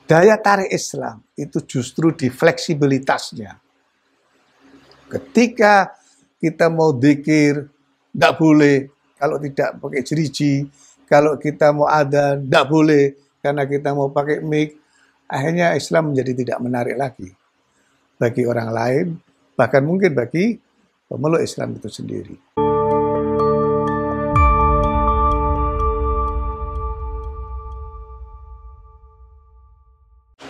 Daya tarik Islam itu justru di fleksibilitasnya. Ketika kita mau dzikir, tidak boleh kalau tidak pakai jeriji. Kalau kita mau adzan, tidak boleh karena kita mau pakai mic. Akhirnya Islam menjadi tidak menarik lagi bagi orang lain, bahkan mungkin bagi pemeluk Islam itu sendiri.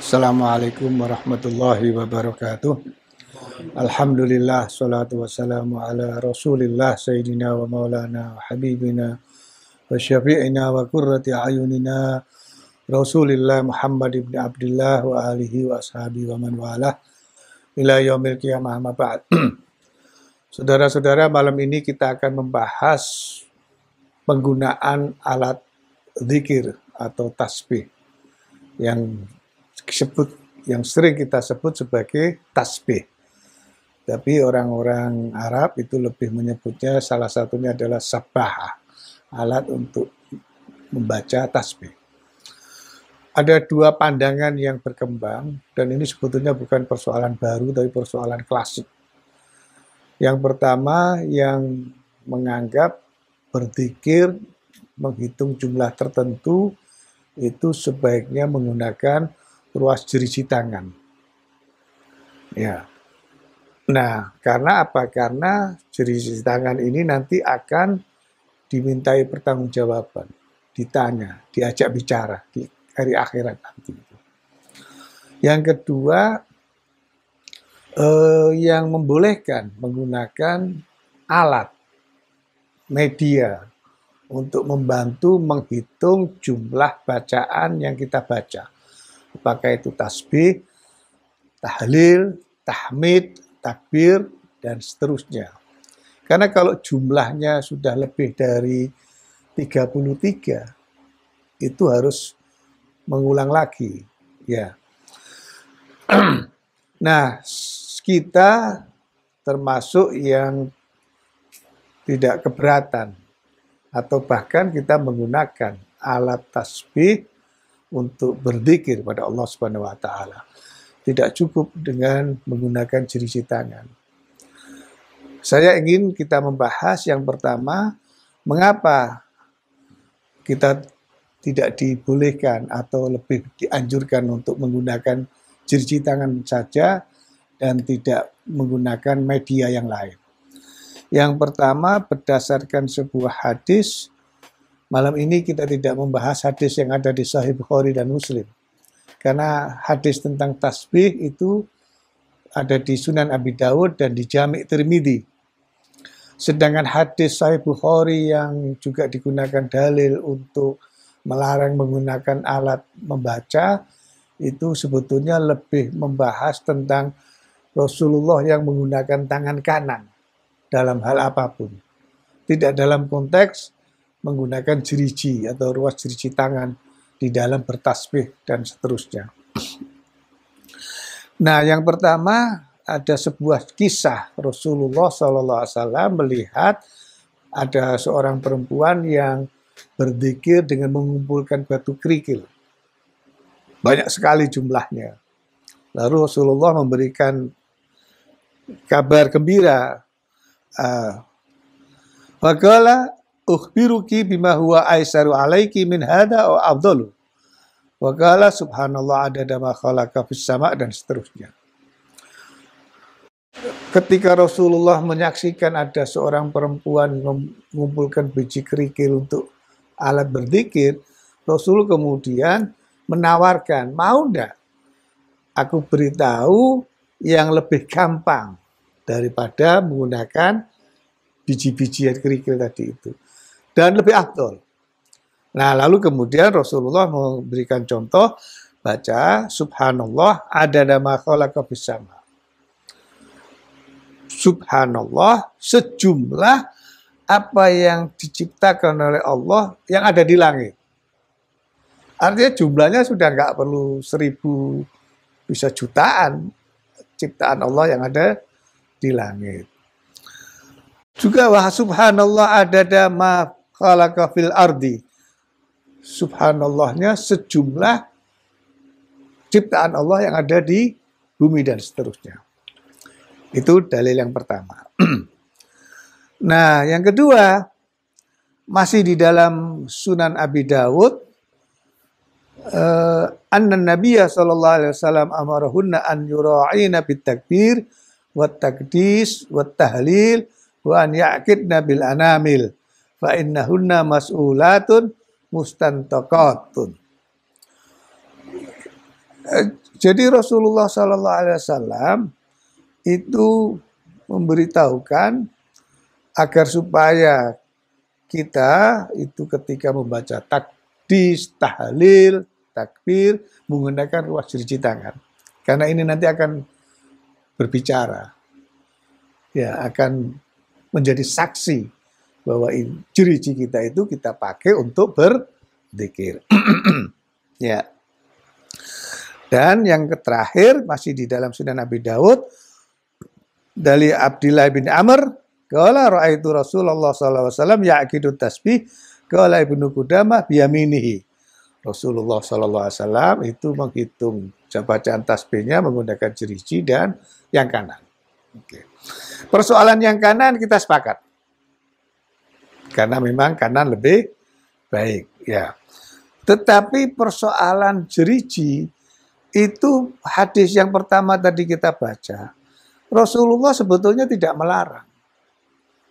Assalamualaikum warahmatullahi wabarakatuh. Alhamdulillah, salatu wassalamu ala rasulillah, sayyidina wa maulana wa habibina wa syafi'ina wa qurrati ayunina Rasulillah Muhammad ibn Abdullah wa alihi wa ashabi wa man walah ila yaumil qiyamah ma ba'd. Saudara-saudara, malam ini kita akan membahas penggunaan alat zikir atau tasbih yang sering kita sebut sebagai tasbih. Tapi orang-orang Arab itu lebih menyebutnya, salah satunya adalah sabbaha, alat untuk membaca tasbih. Ada dua pandangan yang berkembang, dan ini sebetulnya bukan persoalan baru, tapi persoalan klasik. Yang pertama yang menganggap berzikir, menghitung jumlah tertentu, itu sebaiknya menggunakan ruas jeriji tangan. Ya. Nah, karena apa? Karena jeriji tangan ini nanti akan dimintai pertanggungjawaban, ditanya, diajak bicara di hari akhirat nanti. Yang kedua, yang membolehkan menggunakan alat media untuk membantu menghitung jumlah bacaan yang kita baca. Apakah itu tasbih, tahlil, tahmid, takbir, dan seterusnya. Karena kalau jumlahnya sudah lebih dari 33, itu harus mengulang lagi. Ya. Nah, kita termasuk yang tidak keberatan, atau bahkan kita menggunakan alat tasbih untuk berzikir pada Allah Subhanahu wa taala. Tidak cukup dengan menggunakan jeriji tangan. Saya ingin kita membahas yang pertama, mengapa kita tidak dibolehkan atau lebih dianjurkan untuk menggunakan jeriji tangan saja dan tidak menggunakan media yang lain. Yang pertama, berdasarkan sebuah hadis, malam ini kita tidak membahas hadis yang ada di Sahih Bukhari dan Muslim. Karena hadis tentang tasbih itu ada di Sunan Abi Dawud dan di Jami' Tirmidzi. Sedangkan hadis Sahih Bukhari yang juga digunakan dalil untuk melarang menggunakan alat membaca, itu sebetulnya lebih membahas tentang Rasulullah yang menggunakan tangan kanan dalam hal apapun. Tidak dalam konteks menggunakan jeriji atau ruas jeriji tangan di dalam bertasbih dan seterusnya. Nah, yang pertama ada sebuah kisah Rasulullah SAW melihat ada seorang perempuan yang berzikir dengan mengumpulkan batu kerikil. Banyak sekali jumlahnya. Lalu Rasulullah memberikan kabar gembira. Waqala ukhbiruki bima huwa aisaru alaiki min hada wa afdalu. Wa qala subhanallah adada ma khalaqa fis sama' dan seterusnya. Ketika Rasulullah menyaksikan ada seorang perempuan mengumpulkan biji kerikil untuk alat berzikir, Rasul kemudian menawarkan, mau enggak aku beritahu yang lebih gampang daripada menggunakan biji-bijian kerikil tadi itu. Dan lebih afdol. Nah, lalu kemudian Rasulullah memberikan contoh, baca subhanallah adada ma khalaqa fis sama'. Subhanallah sejumlah apa yang diciptakan oleh Allah yang ada di langit. Artinya jumlahnya sudah nggak perlu 1000, bisa jutaan ciptaan Allah yang ada di langit. Juga wa subhanallah adada ma khalaqa fil ardi. Subhanallahnya sejumlah ciptaan Allah yang ada di bumi dan seterusnya. Itu dalil yang pertama. Nah, yang kedua, masih di dalam Sunan Abi Dawud, anna Nabiyya sallallahu alaihi wasallam amarahunna an yura'ina bit takbir wat takdis wat tahlil wa an ya'qidna bil anamil fa innahunna mas'ulatun mustantaqatun. Jadi Rasulullah sallallahu alaihi wasallam itu memberitahukan agar supaya kita itu ketika membaca takdis, tahlil, takbir menggunakan ruas jeriji tangan. Karena ini nanti akan berbicara. Ya, akan menjadi saksi bahwa jeriji kita itu kita pakai untuk berzikir. Ya. Dan yang terakhir masih di dalam Sunan Abi Dawud dari Abdullah bin Amr, qala ra'aitu Rasulullah sallallahu alaihi wasallam ya'qidu tasbih, qala Ibnu Qudamah biyaminihi. Rasulullah sallallahu alaihi wasallam itu menghitung bacaan tasbihnya menggunakan jeriji dan yang kanan. Oke. Persoalan yang kanan kita sepakat. Karena memang kanan lebih baik, ya. Tetapi persoalan jeriji itu hadis yang pertama tadi kita baca. Rasulullah sebetulnya tidak melarang,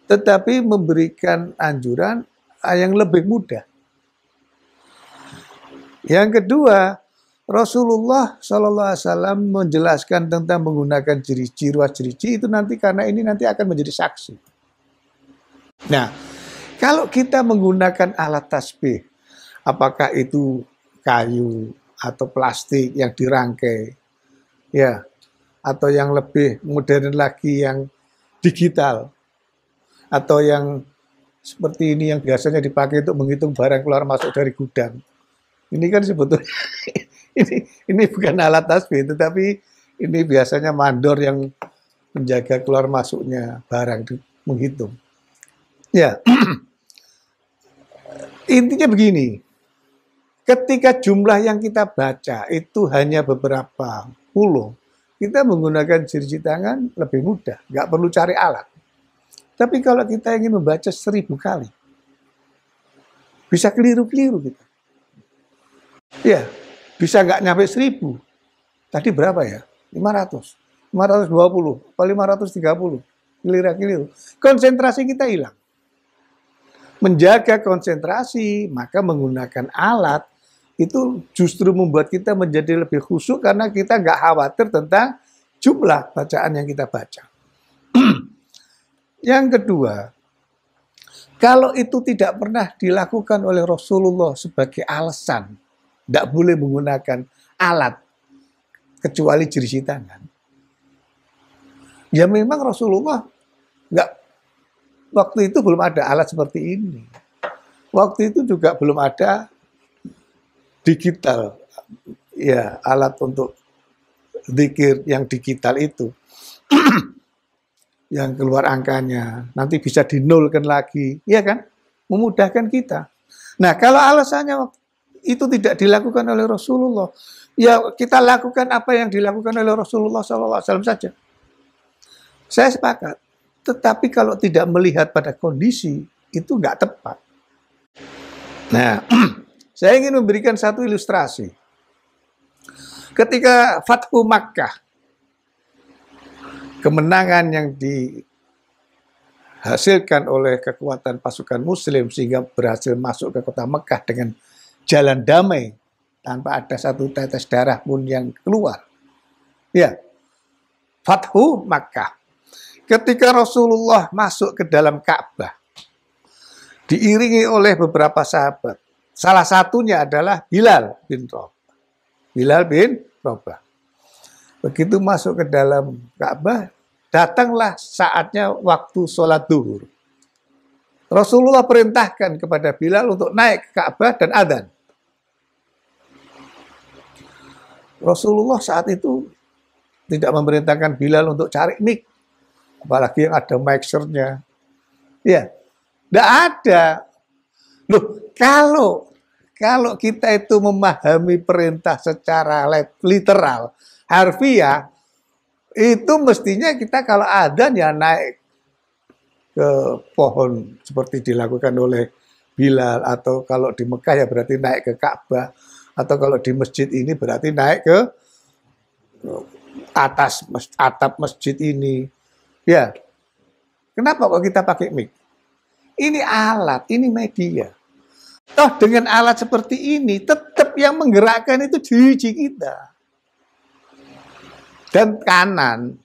tetapi memberikan anjuran yang lebih mudah. Yang kedua, Rasulullah Shallallahu Alaihi Wasallam menjelaskan tentang menggunakan jeriji, ruas jeriji itu nanti karena ini nanti akan menjadi saksi. Nah, kalau kita menggunakan alat tasbih, apakah itu kayu atau plastik yang dirangkai, ya, atau yang lebih modern lagi yang digital, atau yang seperti ini yang biasanya dipakai untuk menghitung barang keluar masuk dari gudang. Ini kan sebetulnya ini bukan alat tasbih, tetapi ini biasanya mandor yang menjaga keluar masuknya barang menghitung. Ya, intinya begini. Ketika jumlah yang kita baca itu hanya beberapa puluh, kita menggunakan jeriji tangan lebih mudah, nggak perlu cari alat. Tapi kalau kita ingin membaca 1000 kali, bisa keliru-keliru kita. Ya, bisa nggak nyampe 1000. Tadi berapa ya? 500, 520, atau 530. Keliru-keliru. Konsentrasi kita hilang. Menjaga konsentrasi, maka menggunakan alat, itu justru membuat kita menjadi lebih khusyuk karena kita nggak khawatir tentang jumlah bacaan yang kita baca. Yang kedua, kalau itu tidak pernah dilakukan oleh Rasulullah sebagai alasan, tidak boleh menggunakan alat kecuali jeriji tangan. Ya memang Rasulullah nggak, waktu itu belum ada alat seperti ini. Waktu itu juga belum ada digital, ya alat untuk zikir yang digital itu. Yang keluar angkanya, nanti bisa dinolkan lagi, ya kan? Memudahkan kita. Nah, kalau alasannya itu tidak dilakukan oleh Rasulullah, ya kita lakukan apa yang dilakukan oleh Rasulullah SAW saja. Saya sepakat. Tetapi kalau tidak melihat pada kondisi, itu nggak tepat. Nah, saya ingin memberikan satu ilustrasi. Ketika Fathu Makkah, kemenangan yang dihasilkan oleh kekuatan pasukan Muslim sehingga berhasil masuk ke kota Mekah dengan jalan damai tanpa ada satu tetes darah pun yang keluar. Ya, Fathu Makkah. Ketika Rasulullah masuk ke dalam Ka'bah, diiringi oleh beberapa sahabat. Salah satunya adalah Bilal bin Rabah. Bilal bin Rabah. Begitu masuk ke dalam Ka'bah, datanglah saatnya waktu sholat duhur. Rasulullah perintahkan kepada Bilal untuk naik ke Ka'bah dan adzan. Rasulullah saat itu tidak memerintahkan Bilal untuk cari mic, apalagi yang ada mixernya. Ya, tidak ada. Loh, kalau kalau kita itu memahami perintah secara literal, harfiah, itu mestinya kita kalau adzan ya naik ke pohon seperti dilakukan oleh Bilal, atau kalau di Mekah ya berarti naik ke Ka'bah, atau kalau di masjid ini berarti naik ke atas atap masjid ini. Ya, kenapa kok kita pakai mic? Ini alat, ini media. Toh dengan alat seperti ini, tetap yang menggerakkan itu diri kita. Dan kanan.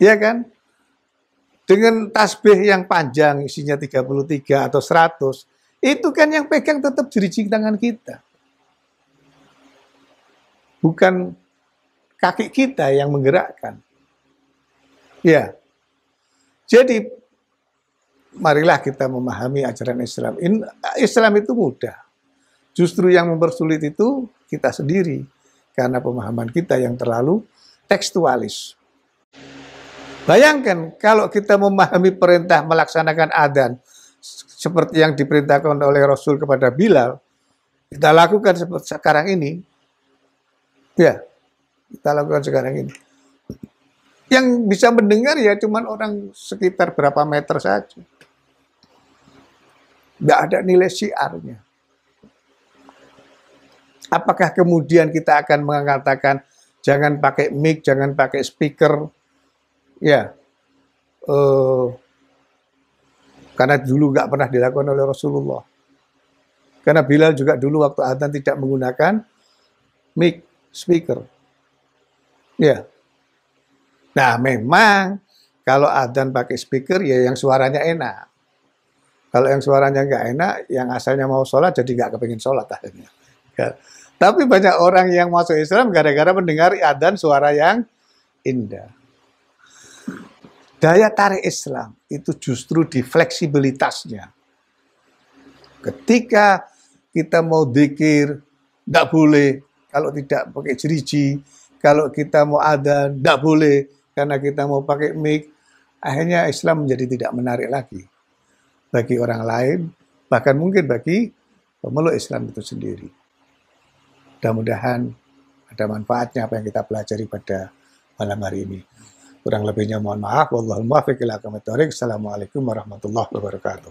Ya kan? Dengan tasbih yang panjang, isinya 33 atau 100, itu kan yang pegang tetap jari tangan kita. Bukan kaki kita yang menggerakkan. Ya. Jadi, marilah kita memahami ajaran Islam. Islam itu mudah. Justru yang mempersulit itu kita sendiri. Karena pemahaman kita yang terlalu tekstualis. Bayangkan kalau kita memahami perintah melaksanakan adzan seperti yang diperintahkan oleh Rasul kepada Bilal, kita lakukan seperti sekarang ini. Ya, kita lakukan sekarang ini. Yang bisa mendengar ya cuman orang sekitar berapa meter saja. Tidak ada nilai syiarnya. Apakah kemudian kita akan mengatakan jangan pakai mic, jangan pakai speaker? Ya, karena dulu nggak pernah dilakukan oleh Rasulullah. Karena Bilal juga dulu waktu adzan tidak menggunakan mic, speaker. Ya. Nah, memang kalau adzan pakai speaker ya yang suaranya enak. Kalau yang suaranya nggak enak, yang asalnya mau sholat jadi nggak kepingin sholat akhirnya. Ya. Tapi banyak orang yang masuk Islam gara-gara mendengar adzan suara yang indah. Daya tarik Islam itu justru di fleksibilitasnya. Ketika kita mau dzikir, tidak boleh kalau tidak pakai jeriji. Kalau kita mau adzan, tidak boleh karena kita mau pakai mic. Akhirnya Islam menjadi tidak menarik lagi bagi orang lain, bahkan mungkin bagi pemeluk Islam itu sendiri. Mudah-mudahan ada manfaatnya apa yang kita pelajari pada malam hari ini. Kurang lebihnya mohon maaf. Wallahul muwaffiq ila aqwamit thoriq. Assalamualaikum warahmatullahi wabarakatuh.